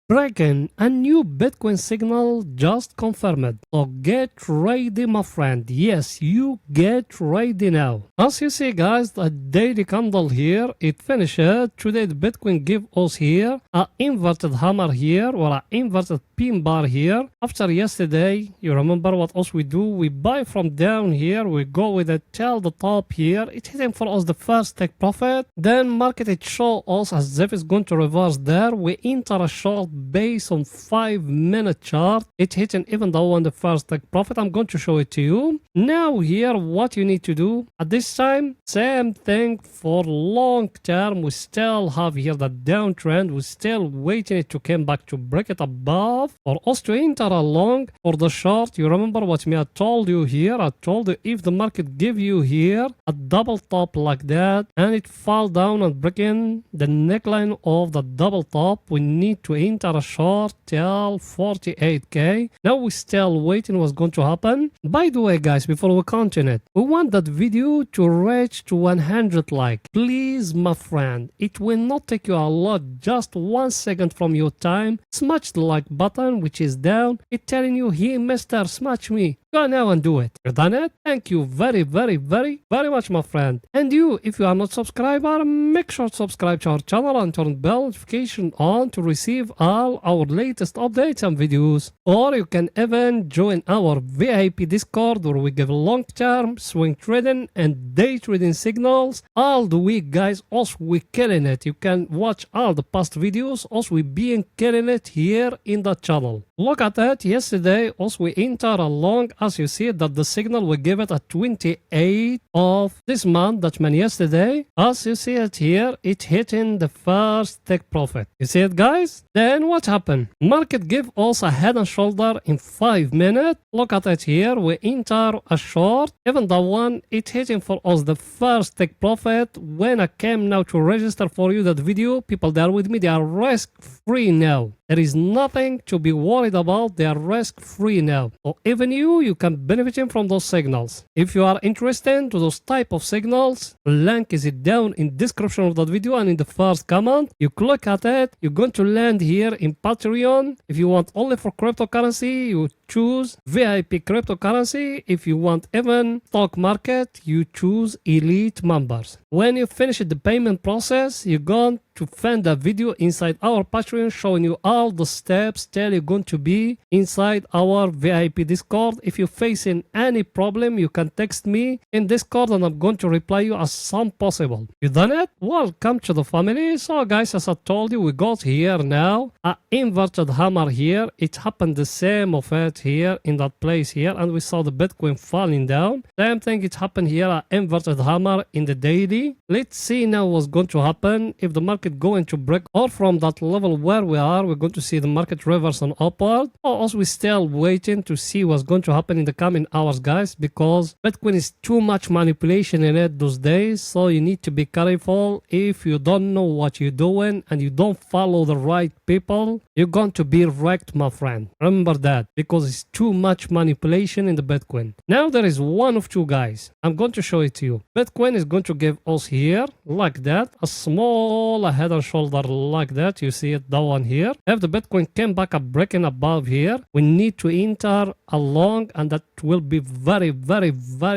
Breaking, a new Bitcoin signal just confirmed. So get ready, my friend. Yes, you get ready now. As you see, guys, the daily candle here, it finished. Today the Bitcoin give us here a inverted hammer here or a inverted pin bar here. After yesterday, you remember what else we do? We buy from down here, we go with it till the top here. It's hitting for us the first take profit. Then market it show us as if it's going to reverse there. We enter a short based on 5-minute chart. It's hitting even though on the first take profit. I'm going to show it to you. Now here what you need to do at this time, same thing for long term. We still have here the downtrend. We're still waiting it to come back to break it above for us to enter a long. For the short, you remember what me I told you here. I told you if the market give you here a double top like that and it fall down and break in the neckline of the double top, we need to enter a short till 48k. Now we're still waiting what's going to happen. By the way, guys, before we continue, we want that video to reach to 100 like. Please, my friend, it will not take you a lot, just 1 second from your time. Smash the like button which is down. It's telling you, here mister, smash me. Go now and do it. You done it? Thank you very much, my friend. And you, if you are not subscriber, make sure to subscribe to our channel and turn bell notification on to receive all our latest updates and videos. Or you can even join our VIP Discord where we give long-term swing trading and day trading signals all the week, guys. Also, we killing it. You can watch all the past videos. Also, we being killing it here in the channel. Look at that. Yesterday, also we enter a long. As you see that the signal we give it at 28 of this month, that meant yesterday. As you see it here, it hitting the first take profit. You see it, guys? Then what happened? Market give us a head and shoulder in 5 minutes. Look at it here. We enter a short. Even the one, it hitting for us the first take profit. When I came now to register for you that video, people there with me, they are risk free now. There is nothing to be worried about. They are risk free now. So even you can benefit from those signals. If you are interested to those type of signals, link is down in description of that video and in the first comment. You click at it, you're going to land here in Patreon. If you want only for cryptocurrency, you choose VIP cryptocurrency. If you want even stock market, you choose elite members. When you finish the payment process, you're going to find a video inside our Patreon showing you all the steps till you're going to be inside our VIP Discord. If you're facing any problem, you can text me in Discord and I'm going to reply you as soon possible. You done it? Welcome to the family. So guys, as I told you, we got here now a inverted hammer here. It happened the same of it here in that place here, and we saw the Bitcoin falling down. Same thing, it happened here, a inverted hammer in the daily. Let's see now what's going to happen if the market going to break or from that level where we are. We're going to see the market reverse on upward, or also we're still waiting to see what's going to happen in the coming hours, guys, because Bitcoin is too much manipulation in it those days. So you need to be careful. If you don't know what you're doing and you don't follow the right people, you're going to be wrecked, my friend. Remember that, because it's too much manipulation in the Bitcoin. Now there is one of two, guys. I'm going to show it to you. Bitcoin is going to give us here like that a small head and shoulder like that. You see it, that one here. If the Bitcoin came back up breaking above here, we need to enter a long, and that will be very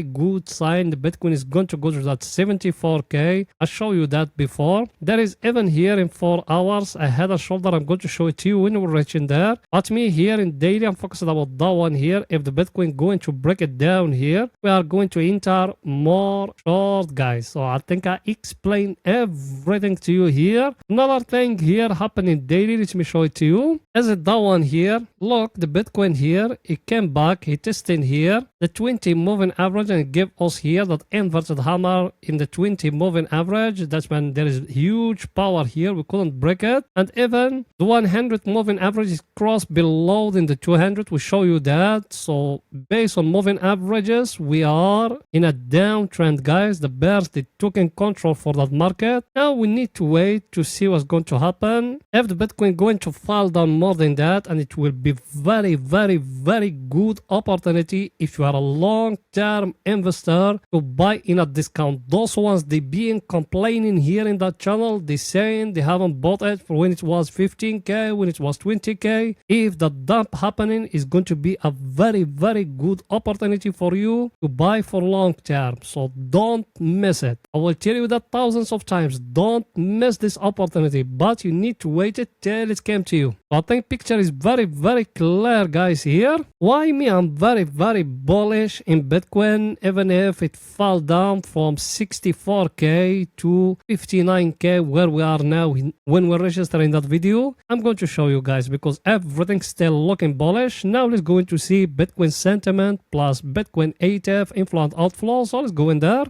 good sign. The Bitcoin is going to go to that 74k. I show you that before. There is even here in 4 hours a head and shoulder. I'm going to show it to you when we're reaching there. At me here in daily, I'm focused about that one here. If the Bitcoin going to break it down here, we are going to enter more short, guys. So I think I explained everything to you here. Another thing here happening daily, let me show it to you. Is it that one here? Look, the Bitcoin here, it came back, it tested here the 20 moving average and it gave us here that inverted hammer in the 20 moving average. That's when there is huge power here. We couldn't break it. And even the 100 moving average is crossed below in the 200. We show you that. So based on moving averages, we are in a downtrend, guys. The bears, they took in control for that market. Now we need to wait to see what's going to happen. If the Bitcoin going to fall down more than that, and it will be very good opportunity if you are a long-term investor to buy in a discount. Those ones they been complaining here in that channel, they saying they haven't bought it for when it was 15k, when it was 20k. If the dump happening is going to be a very good opportunity for you to buy for long term. So don't miss it. I will tell you that thousands of times. Don't miss this opportunity, but you need to wait it till it came to you. I think picture is very clear, guys, here. Why me? I'm very bullish in Bitcoin, even if it fell down from 64k to 59k where we are now when we're registering that video. I'm going to show you guys because everything's still looking bullish. Now let's go into see Bitcoin sentiment plus Bitcoin ETF inflow and outflow. So let's go in there.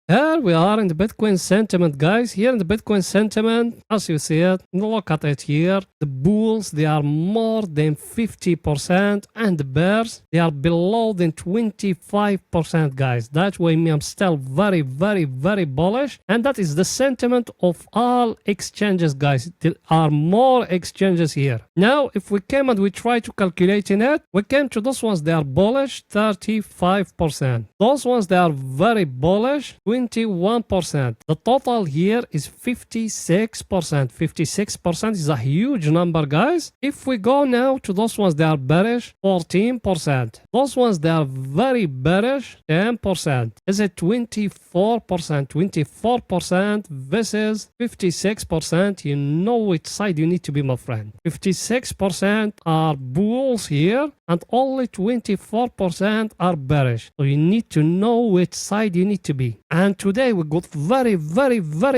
Here we are in the Bitcoin sentiment, guys. Here in the Bitcoin sentiment, as you see it, look at it here. The bulls, they are more than 50%, and the bears, they are below than 25%, guys. That's why me, I'm still very bullish. And that is the sentiment of all exchanges, guys. There are more exchanges here. Now, if we came and we try to calculate in it, we came to those ones, they are bullish, 35%. Those ones, they are very bullish, 21%. The total here is 56%. 56% is a huge number, guys. If we go now to those ones, they are bearish, 14%. Those ones, they are very bearish, 10%. Is it 24%? 24% versus 56%. You know which side you need to be, my friend. 56% are bulls here, and only 24% are bearish. So you need to know which side you need to be. And today we got very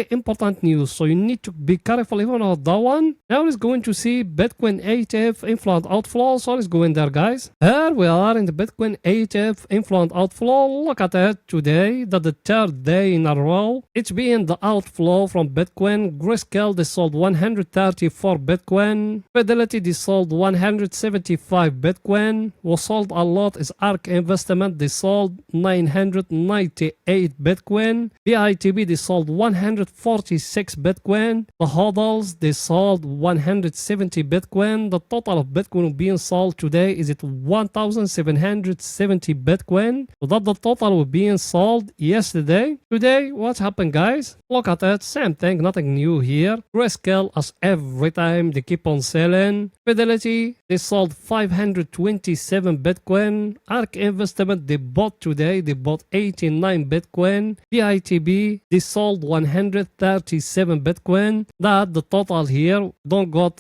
important news. So you need to be careful even on that one. Now let's go into see Bitcoin ETF inflow and outflow. So let's go in there, guys. Here we are in the Bitcoin ETF inflow and outflow. Look at it today. That the third day in a row. It's been the outflow from Bitcoin. Grayscale, they sold 134 Bitcoin. Fidelity, they sold 175 Bitcoin. Was sold a lot is ARK Investment. They sold 998 Bitcoin. BITB, they sold 146 Bitcoin. The hodls, they sold 170 Bitcoin. The total of Bitcoin being sold today is at 1,770 Bitcoin. So that the total was being sold yesterday. Today, what happened, guys? Look at it. Same thing, nothing new here. Grayscale, as every time, they keep on selling. Fidelity, they sold 527 Bitcoin. ARK Investment, they bought today. They bought 89 Bitcoin. BITB, they sold 137 Bitcoin. That the total here. Don't got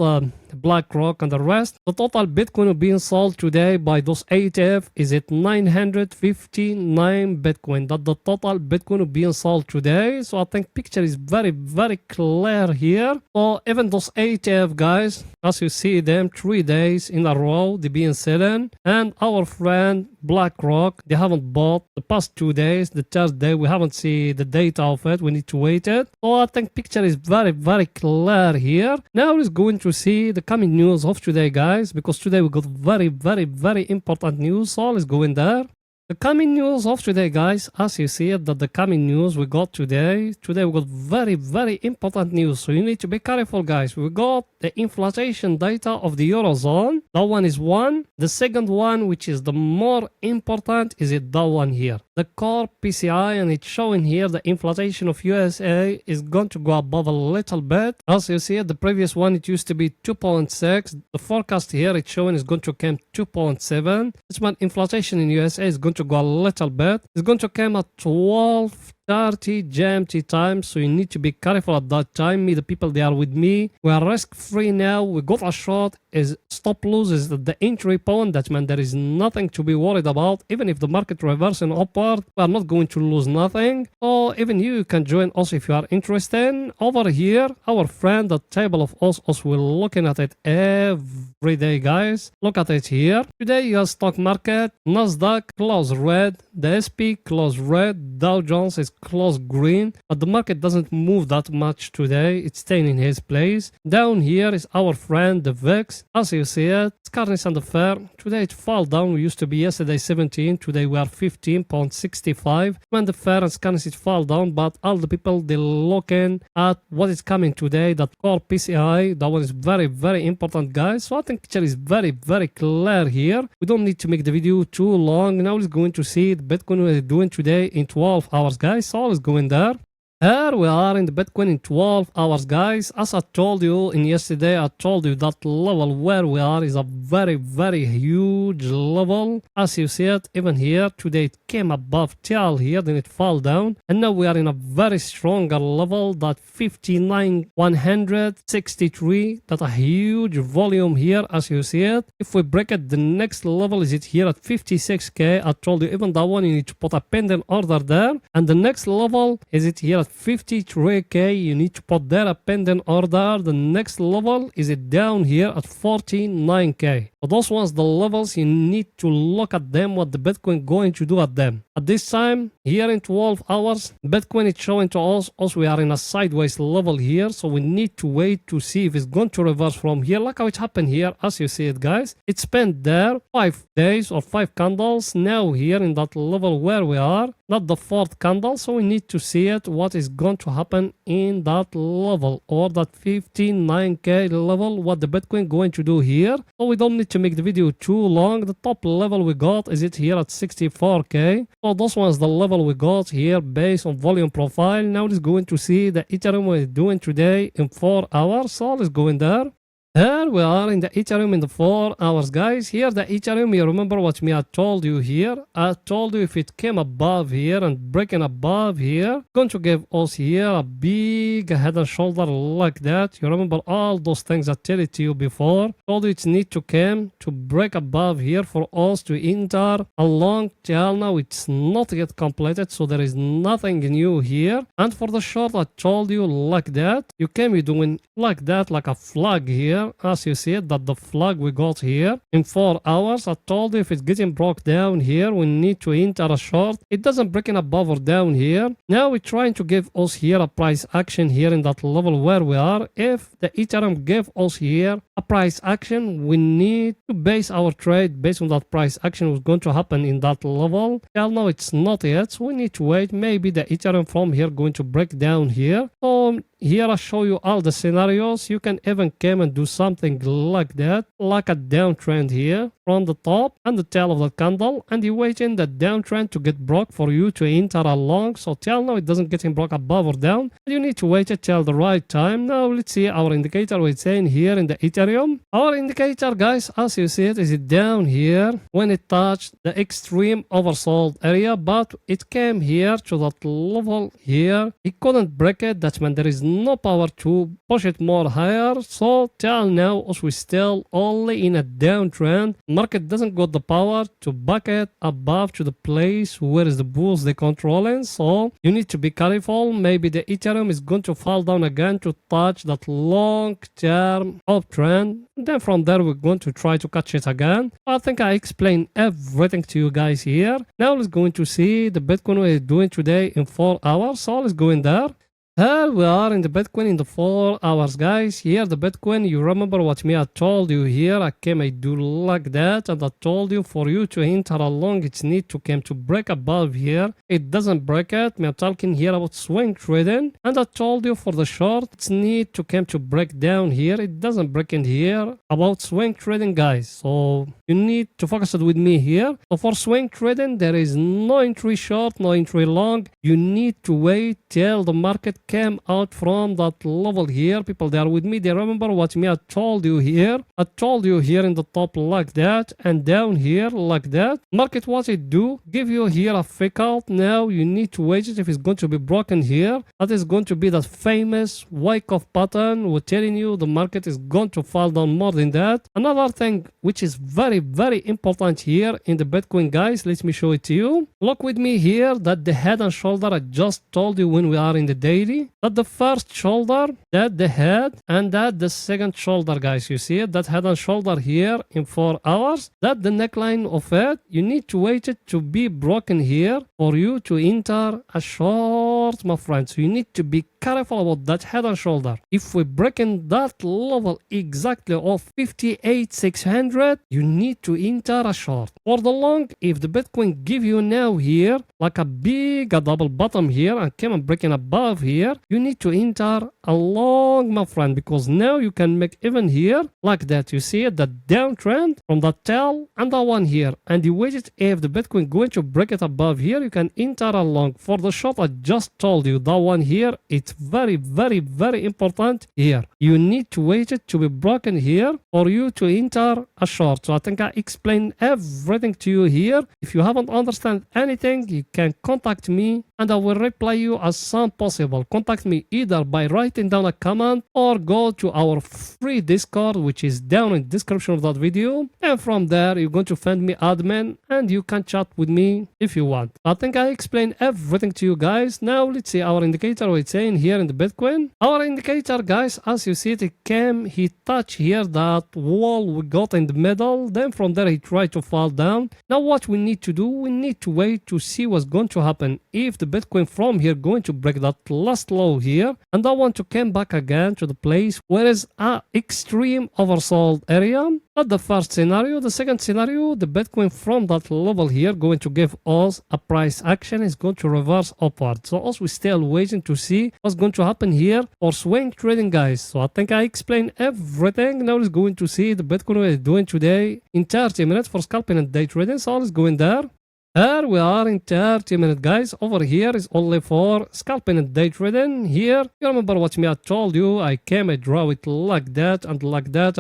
BlackRock and the rest. The total Bitcoin being sold today by those ETF is at 959 Bitcoin. That the total Bitcoin being sold today. So I think picture is very clear here. So even those ETF guys, as you see them 3 days in a row, they being selling. And our friend BlackRock, they haven't bought the past 2 days. The third day, we haven't seen the data of it. We need to wait it. So I think picture is very clear here. Now let's go into see the coming news of today, guys, because today we got very important news. So let's go in there. The coming news of today, guys, as you see it, that the coming news we got today we got very important news. So you need to be careful, guys. We got the inflation data of the Eurozone. That one is one. The second one, which is the more important, is it that one here. The core PCI, and it's showing here the inflation of USA is going to go above a little bit. As you see it, the previous one, it used to be 2.6. The forecast here, it's showing is going to come 2.7. This one, inflation in USA is going to go a little bit. It's going to come at 12:30 GMT time, so you need to be careful at that time. Me, the people they are with me, we are risk free now. We got a short. Is stop loss is the entry point. That means there is nothing to be worried about. Even if the market reversing upward, we are not going to lose nothing. So even you can join us if you are interested. Over here, our friend, the table of us we're looking at it every day, guys. Look at it here. Today, US stock market, Nasdaq close red, the SP close red, Dow Jones is close green, but the market doesn't move that much today. It's staying in his place. Down here is our friend the VIX. As you see it, it's currently on the fair. Today it fell down. We used to be yesterday 17. Today we are 15.65. When the fair and currency fall down, but all the people they looking at what is coming today. That core PCI, that one is very, very important, guys. So I think picture is very, very clear here. We don't need to make the video too long. Now let's go into see the Bitcoin is doing today in 12 hours, guys. So let's go in there. Here we are in the Bitcoin in 12 hours, guys. As I told you in yesterday, I told you that level where we are is a very, very huge level. As you see it, even here, today it came above TL here, then it fell down. And now we are in a very stronger level, that 59,163. That's a huge volume here, as you see it. If we break it, the next level is it here at 56K. I told you, even that one, you need to put a pending order there. And the next level is it here at 53K. You need to put there a pending order. The next level is it down here at 49K. So those ones, the levels, you need to look at them, what the Bitcoin going to do at them. At this time, here in 12 hours, Bitcoin is showing to us also we are in a sideways level here. So we need to wait to see if it's going to reverse from here. Like how it happened here, as you see it, guys. It spent there 5 days or 5 candles. Now here in that level where we are, not the 4th candle. So we need to see it, what is going to happen in that level or that 59K level, what the Bitcoin going to do here. So we don't need to make the video too long. The top level we got is it here at 64K. So those ones the level we got here based on volume profile. Now let's go in to see the Ethereum is doing today in 4 hours. So let's go in there. Here we are in the Ethereum in the 4 hours, guys. Here the Ethereum, you remember what I told you here? I told you if it came above here and breaking above here, going to give us here a big head and shoulder like that. You remember all those things I told it to you before? Told you it need to come to break above here for us to enter a long tail. Now it's not yet completed, so there is nothing new here. And for the short, I told you like that. You came, you doing like that, like a flag here. As you see it, that the flag we got here in 4 hours. I told you if it's getting broke down here, we need to enter a short. It doesn't break in above or down here. Now we're trying to give us here a price action here in that level where we are. If the Ethereum gave us here a price action, we need to base our trade based on that price action was going to happen in that level. Well, now it's not yet, so we need to wait. Maybe the Ethereum from here going to break down here. So here I show you all the scenarios. You can even come and do something like that, like a downtrend here from the top and the tail of the candle, and you wait in the downtrend to get broke for you to enter a long. So till now it doesn't get broke above or down, and you need to wait until the right time. Now let's see our indicator. We're saying here in the Ethereum, our indicator, guys, as you see it, is it down here when it touched the extreme oversold area, but it came here to that level here. It couldn't break it. That meant there is no power to push it more higher. So till now we're still only in a downtrend. Market doesn't got the power to back it above to the place where is the bulls they controlling. So you need to be careful. Maybe the Ethereum is going to fall down again to touch that long term uptrend. Then from there we're going to try to catch it again. I think I explained everything to you guys here. Now let's go into see the Bitcoin we're doing today in 4 hours. So let's go in there. Here we are in the Bitcoin in the 4 hours, guys. Here the Bitcoin, you remember what I told you here. I came, I do like that, and I told you for you to enter along, it's need to come to break above here. It doesn't break it. I'm talking here about swing trading, and I told you for the short, it's need to come to break down here. It doesn't break in here about swing trading, guys. So you need to focus it with me here. So for swing trading, there is no entry short, no entry long. You need to wait till the market came out from that level here. People, they are with me. They remember what I told you here. I told you here in the top like that and down here like that. Market, what it do? Give you here a fake out. Now you need to wait it if it's going to be broken here. That is going to be that famous wake up pattern. We're telling you the market is going to fall down more than that. Another thing which is very, very important here in the Bitcoin, guys. Let me show it to you. Look with me here that the head and shoulder I just told you when we are in the daily. see that the first shoulder, that the head, and that the second shoulder, guys. You see it? That head and shoulder here in 4 hours. That the neckline of it. You need to wait it to be broken here for you to enter a short, my friends. So you need to be careful about that head and shoulder. If we break in that level exactly of 58,600, you need to enter a short. For the long, if the Bitcoin give you now here like a big double bottom here and come and breaking above here, you need to enter a long, my friend, because now you can make even here like that. You see it, the downtrend from the tail and the one here, and you wait it. If the Bitcoin going to break it above here, you can enter a long. For the short, I just told you that one here, it's very, very, very important here. You need to wait it to be broken here for you to enter a short. So I think I explained everything to you here. If you haven't understand anything, you can contact me and I will reply you as soon possible. Contact me either by writing down a comment or go to our free Discord, which is down in the description of that video. And from there, you're going to find me admin and you can chat with me if you want. I think I explained everything to you guys. Now let's see our indicator, what it's saying here in the Bitcoin. Our indicator, guys, as you see it, he touched here that wall we got in the middle. Then from there, he tried to fall down. Now what we need to do, we need to wait to see what's going to happen. If the Bitcoin from here going to break that last low here, and I want to come back again to the place where is a extreme oversold area. That's the first scenario. The second scenario, the Bitcoin from that level here going to give us a price action, is going to reverse upward. So also we still waiting to see what's going to happen here for swing trading, guys. So I think I explained everything. Now let's going to see the Bitcoin is doing today in 30 minutes for scalping and day trading. So let's go in there. Here we are in 30 minutes, guys. Over here is only for scalping and day trading. Here, you remember what me I told you. I came, I draw it like that, and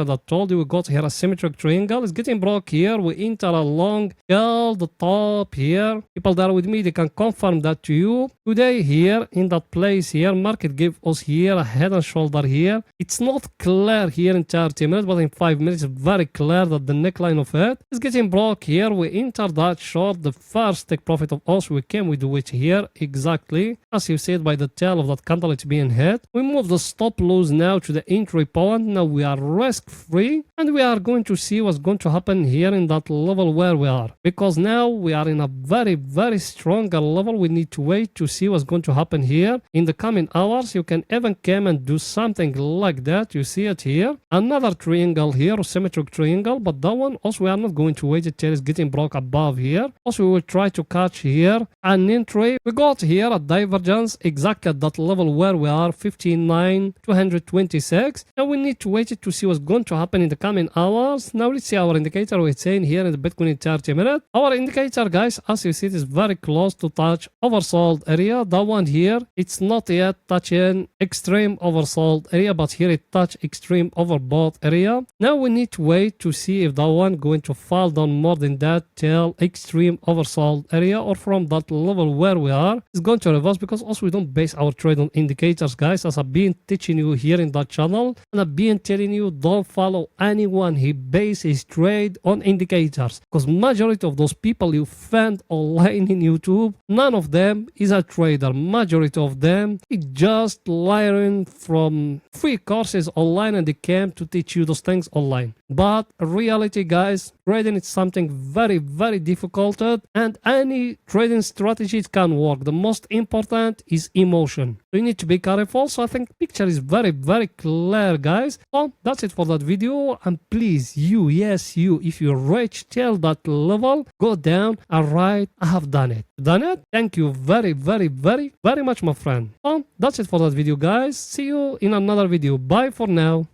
I told you we got here a symmetric triangle. It's getting broke here. We enter along till the top here. People that are with me, they can confirm that to you. Today here, in that place here, market gave us here a head and shoulder here. It's not clear here in 30 minutes, but in 5 minutes, it's very clear that the neckline of it is getting broke here. We enter that short, the first take profit of us, we came with which here exactly as you said by the tail of that candle, it's being hit. We move the stop loss now to the entry point. Now we are risk free and we are going to see what's going to happen here in that level where we are, because now we are in a very, very stronger level. We need to wait to see what's going to happen here in the coming hours. You can even come and do something like that. You see it here, another triangle here, symmetric triangle, but that one also we are not going to wait until it's getting broke above here. Also we will try to catch here an entry. We got here a divergence exactly at that level where we are, 59,226. Now we need to wait to see what's going to happen in the coming hours. Now let's see our indicator, what it's saying here in the Bitcoin in 30 minutes. Our indicator, guys, as you see, it is very close to touch oversold area. That one here, it's not yet touching extreme oversold area, but here it touch extreme overbought area. Now we need to wait to see if that one going to fall down more than that till extreme oversold area, or from that level where we are is going to reverse, because also we don't base our trade on indicators, guys, as I've been teaching you here in that channel, and I've been telling you don't follow anyone who base his trade on indicators, because majority of those people you find online in YouTube, none of them is a trader. Majority of them is just learning from free courses online and they came to teach you those things online. But reality, guys, trading is something very, very difficult, and any trading strategies can work. The most important is emotion. You need to be careful. So I think picture is very, very clear, guys. So that's it for that video. And please, you, yes, you, if you reach till that level, go down and write, I have done it. Done it? Thank you very, very, very, very much, my friend. So that's it for that video, guys. See you in another video. Bye for now.